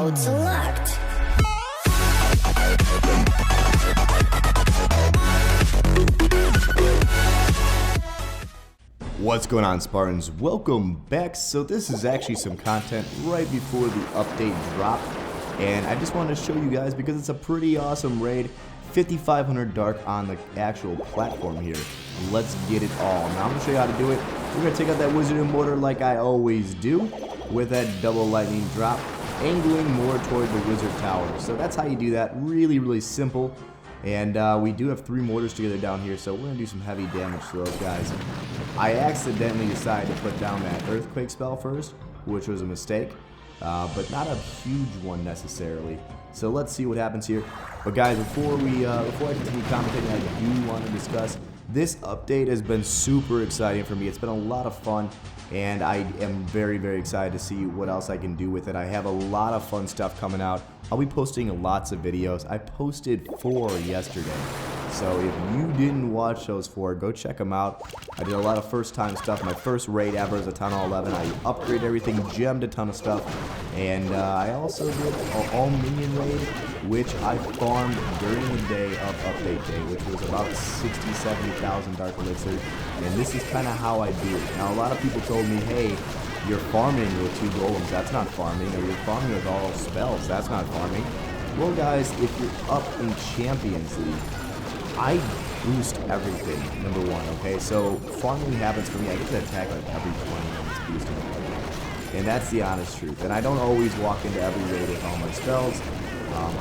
Mode select. What's going on, Spartans? Welcome back. So this is actually some content right before the update drop, and I just wanted to show you guys because it's a pretty awesome raid. 5500 dark on the actual platform here. Let's get it all. Now I'm going to show you how to do it. We're going to take out that wizard and mortar like I always do with that double lightning drop, angling more toward the wizard tower. So that's how you do that. Really simple. And we do have 3 mortars together down here, so we're going to do some heavy damage to those guys. I accidentally decided to put down that earthquake spell first, which was a mistake, but not a huge one necessarily. So let's see what happens here. But guys, before I continue commentating, I do want to discuss this update has been super exciting for me. It's been a lot of fun, and I am very excited to see what else I can do with it. I have a lot of fun stuff coming out. I'll be posting lots of videos. I posted 4 yesterday, so if you didn't watch those 4, go check them out. I did a lot of first time stuff. My first raid ever is a Town Hall 11. I upgraded everything, gemmed a ton of stuff, and I also did an all minion raid, which I farmed during the day of update day, which was about 60,000-70,000 dark elixir, and this is kind of how I do it. Now, a lot of people told me, hey, you're farming with 2 golems, that's not farming, or you're farming with all spells, that's not farming. Well guys, if you're up in Champions League, I boost everything, number 1, okay? So farming happens for me, I get to attack like every 20 minutes boosting everything. And that's the honest truth. And I don't always walk into every raid with all my spells.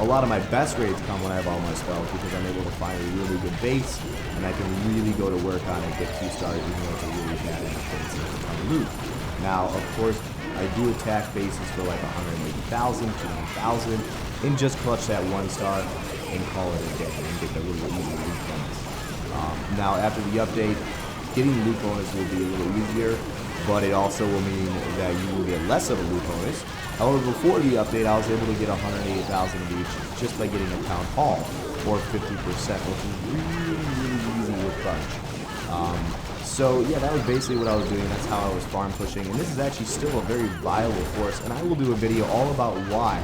A lot of my best raids come when I have all my spells because I'm able to find a really good base and I can really go to work on it, get 2 stars, even though it's a really bad base on loot. Now, of course, I do attack bases for like 180,000, 200,000, and just clutch that 1 star and call it a day and get the really easy loot bonus. Now, after the update, getting loot bonus will be a little easier, but it also will mean that you will get less of a loot bonus. However, before the update, I was able to get 180,000 of each just by getting a Town Hall, or 50%, which is really easy with Crunch. So yeah, that was basically what I was doing. That's how I was farm pushing, and this is actually still a very viable force, and I will do a video all about why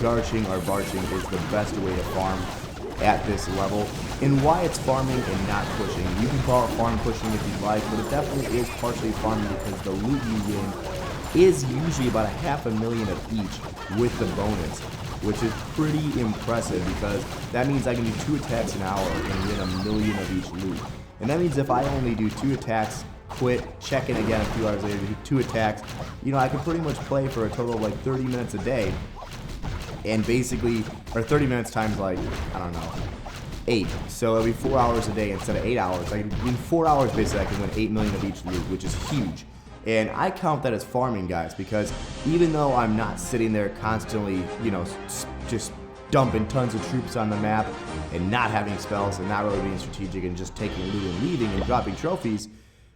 garching or barching is the best way to farm at this level, and why it's farming and not pushing. You can call it farm pushing if you like, but it definitely is partially farming because the loot you win is usually about 500,000 of each with the bonus, which is pretty impressive because that means I can do 2 attacks an hour and win 1,000,000 of each loot. And that means if I only do 2 attacks, quit, check in again a few hours later, do 2 attacks, you know, I can pretty much play for a total of like 30 minutes a day. And basically, or 30 minutes times like, I don't know, 8. So it'll be 4 hours a day instead of 8 hours. Like in 4 hours, basically, I can win 8,000,000 of each loot, which is huge. And I count that as farming, guys, because even though I'm not sitting there constantly, you know, just dumping tons of troops on the map and not having spells and not really being strategic and just taking loot and leaving and dropping trophies,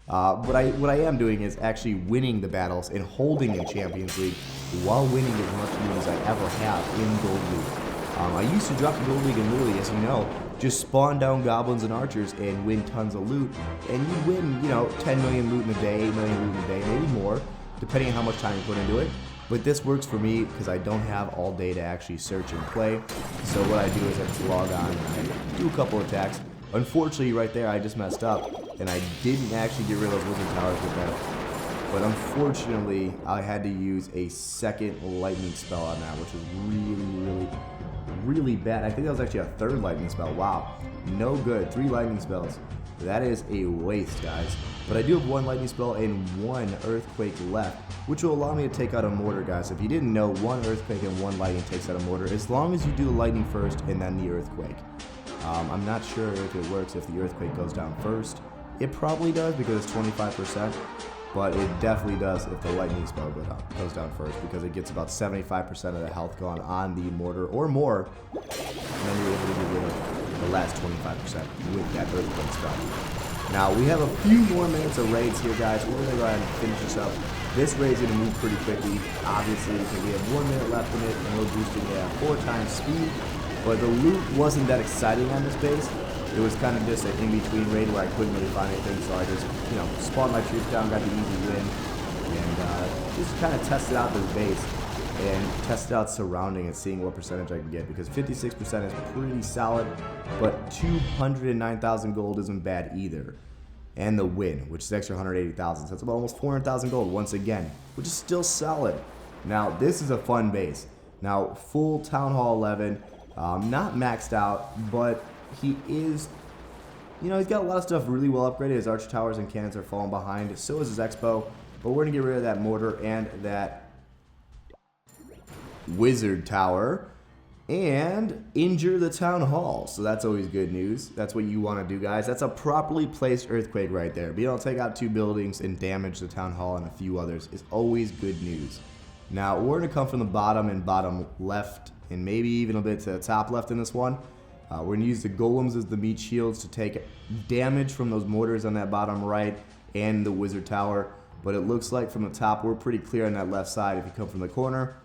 what I am doing is actually winning the battles and holding in Champions League while winning as much loot as I ever have in Gold League. I used to drop the Gold League and literally, as you know, just spawn down goblins and archers and win tons of loot, and you win, you know, 10 million loot in a day, 8 million loot in a day, maybe more, depending on how much time you put into it. But this works for me because I don't have all day to actually search and play. So what I do is I just log on and I do a couple attacks. Unfortunately, right there, I just messed up, and I didn't actually get rid of those wizard towers with that. But unfortunately, I had to use a second lightning spell on that, which was really bad. I think that was actually a 3rd lightning spell. Wow, no good. 3 lightning spells. That is a waste, guys. But I do have 1 lightning spell and 1 earthquake left, which will allow me to take out a mortar, guys. If you didn't know, 1 earthquake and 1 lightning takes out a mortar, as long as you do the lightning first and then the earthquake. I'm not sure if it works if the earthquake goes down first. It probably does because it's 25%, but it definitely does if the lightning spell goes down first because it gets about 75% of the health gone on the mortar or more, and then you're able to get rid of the last 25% with that earthquake spell. Now, we have a few more minutes of raids here, guys. We're going to go ahead and finish this up. This raid's going to move pretty quickly, obviously, because we have 1 minute left in it, and we're boosting it at 4 times speed. But the loot wasn't that exciting on this base. It was kind of just an in-between raid where I couldn't really find anything, so I just, you know, spawned my troops down, got the easy win, and just kind of tested out this base. and test out surrounding and seeing what percentage I can get, because 56% is pretty solid, but 209,000 gold isn't bad either. And the win, which is extra 180,000, so that's about almost 400,000 gold once again, which is still solid. Now this is a fun base. Now full Town Hall 11, not maxed out, but he is, you know, he's got a lot of stuff really well upgraded. His archer towers and cannons are falling behind, so is his expo, but we're gonna get rid of that mortar and that wizard tower and injure the town hall. So that's always good news. That's what you want to do, guys. That's a properly placed earthquake right there. Being able to take out 2 buildings and damage the town hall and a few others is always good news. Now we're going to come from the bottom and bottom left, and maybe even a bit to the top left in this one. We're going to use the golems as the meat shields to take damage from those mortars on that bottom right and the wizard tower. But it looks like from the top we're pretty clear on that left side. If you come from the corner,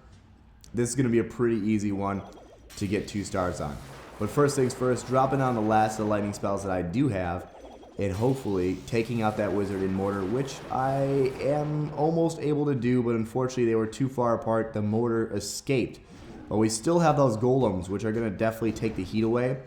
this is going to be a pretty easy one to get 2 stars on. But first things first, dropping on the last of the lightning spells that I do have, and hopefully taking out that wizard in mortar, which I am almost able to do, but unfortunately they were too far apart. The mortar escaped. But we still have those golems, which are going to definitely take the heat away.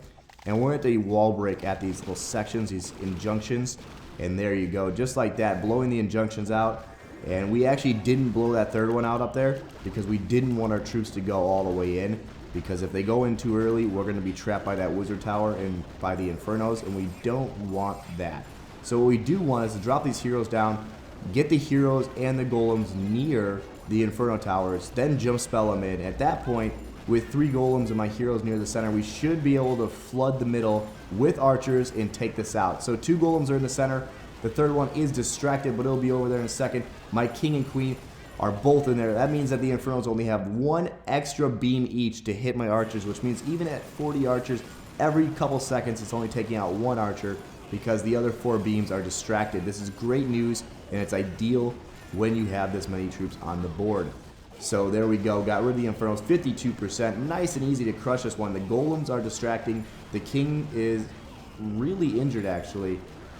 And we're at the wall break at these little sections, these injunctions. And there you go, just like that, blowing the injunctions out. And we actually didn't blow that third one out up there because we didn't want our troops to go all the way in. Because if they go in too early, we're going to be trapped by that wizard tower and by the infernos, and we don't want that. So what we do want is to drop these heroes down, get the heroes and the golems near the inferno towers, then jump spell them in. At that point, with 3 golems and my heroes near the center, we should be able to flood the middle with archers and take this out. So 2 golems are in the center. The third one is distracted, but it'll be over there in a second. My king and queen are both in there. That means that the Infernos only have 1 extra beam each to hit my archers, which means even at 40 archers, every couple seconds it's only taking out 1 archer because the other 4 beams are distracted. This is great news, and it's ideal when you have this many troops on the board. So there we go. Got rid of the Infernos, 52%. Nice and easy to crush this one. The golems are distracting. The king is really injured, actually,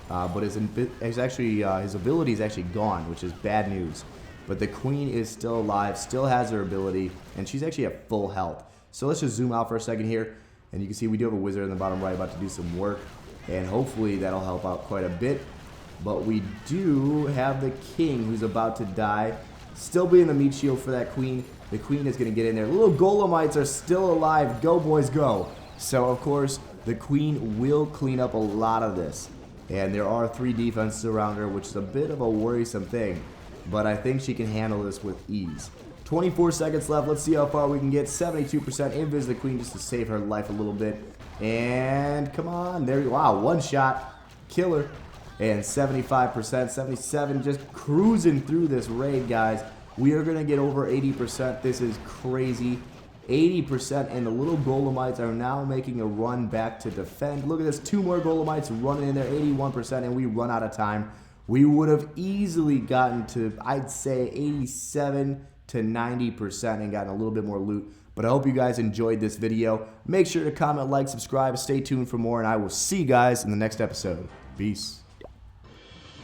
but his ability is actually gone, which is bad news. But the queen is still alive, still has her ability, and she's actually at full health. So let's just zoom out for a second here, and you can see we do have a wizard in the bottom right about to do some work, and hopefully that'll help out quite a bit. But we do have the king who's about to die, still being the meat shield for that queen. The queen is going to get in there. Little golemites are still alive. Go, boys, go. So, of course, the queen will clean up a lot of this. And there are 3 defenses around her, which is a bit of a worrisome thing. But I think she can handle this with ease. 24 seconds left. Let's see how far we can get. 72%. Invis the queen just to save her life a little bit. And come on. There you go. Wow, 1 shot. Killer. And 75%. 77. Just cruising through this raid, guys. We are going to get over 80%. This is crazy. 80%. And the little golemites are now making a run back to defend. Look at this. 2 more golemites running in there. 81%. And we run out of time. We would have easily gotten to, I'd say, 87 to 90% and gotten a little bit more loot. But I hope you guys enjoyed this video. Make sure to comment, like, subscribe, stay tuned for more, and I will see you guys in the next episode. Peace.